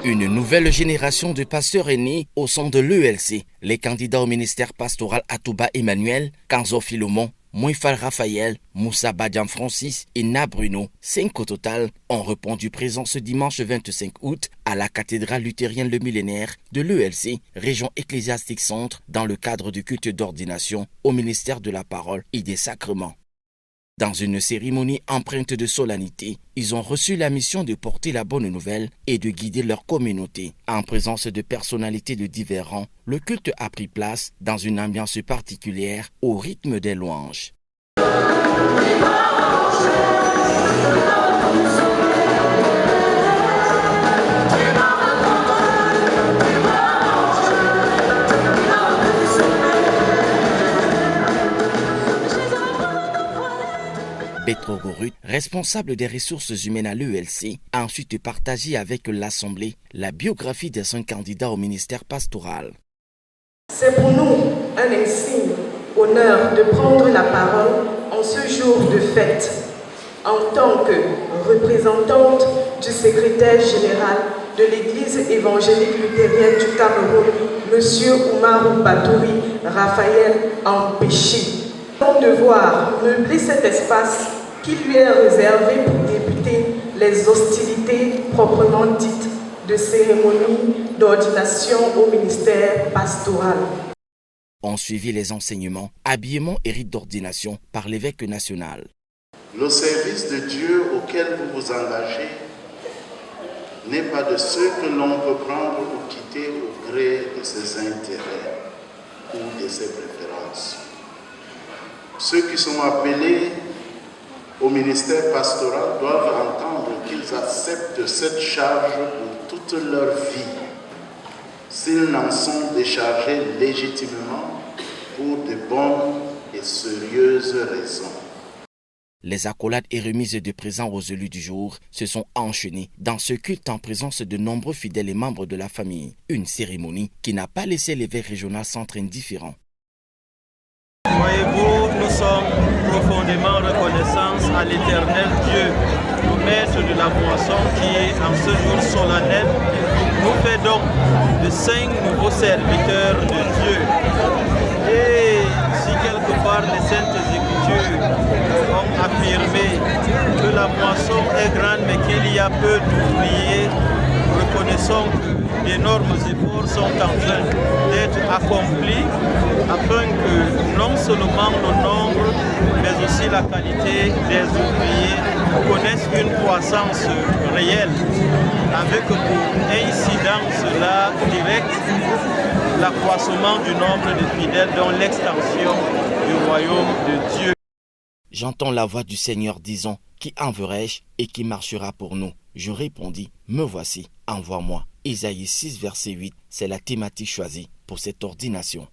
Une nouvelle génération de pasteurs est née au sein de l'ELC. Les candidats au ministère pastoral Atouba Emmanuel, Kanzo Philomon, Mouifal Raphaël, Moussa Badian Francis et Na Bruno, 5 au total, ont répondu présent ce dimanche 25 août à la cathédrale luthérienne Le Millénaire de l'ELC, région ecclésiastique centre, dans le cadre du culte d'ordination au ministère de la Parole et des Sacrements. Dans une cérémonie empreinte de solennité, ils ont reçu la mission de porter la bonne nouvelle et de guider leur communauté. En présence de personnalités de divers rangs, le culte a pris place dans une ambiance particulière au rythme des louanges. Petro Gorut, responsable des ressources humaines à l'ELC, a ensuite partagé avec l'Assemblée la biographie de son candidat au ministère pastoral. C'est pour nous un insigne honneur de prendre la parole en ce jour de fête. En tant que représentante du secrétaire général de l'Église évangélique luthérienne du Cameroun, M. Oumarou Batouri Raphaël Empéchi. Mon devoir meubler cet espace qui lui est réservé pour débuter les hostilités proprement dites de cérémonie d'ordination au ministère pastoral. Ont suivi les enseignements, habillement et rites d'ordination par l'évêque national. Le service de Dieu auquel vous vous engagez n'est pas de ceux que l'on peut prendre ou quitter au gré de ses intérêts ou de ses préférences. Ceux qui sont appelés au ministère pastoral doivent entendre qu'ils acceptent cette charge pour toute leur vie, s'ils n'en sont déchargés légitimement pour de bonnes et sérieuses raisons. Les accolades et remises de présents aux élus du jour se sont enchaînées dans ce culte en présence de nombreux fidèles et membres de la famille. Une cérémonie qui n'a pas laissé l'évêque régional centre indifférent. Voyez-vous, nous sommes profondément reconnaissants à l'Éternel Dieu, le maître de la moisson qui, en ce jour solennel, nous fait donc de 5 nouveaux serviteurs de Dieu. Et si quelque part les Saintes Écritures ont affirmé que la moisson est grande mais qu'il y a peu d'ouvriers, reconnaissons que d'énormes efforts sont en train d'être accomplis afin que non seulement le nombre mais aussi la qualité des ouvriers connaissent une croissance réelle avec pour incidence là directe l'accroissement du nombre de fidèles dans l'extension du royaume de Dieu. J'entends la voix du Seigneur disant, qui enverrai-je et qui marchera pour nous? Je répondis, me voici, envoie-moi. Isaïe 6, verset 8, c'est la thématique choisie pour cette ordination.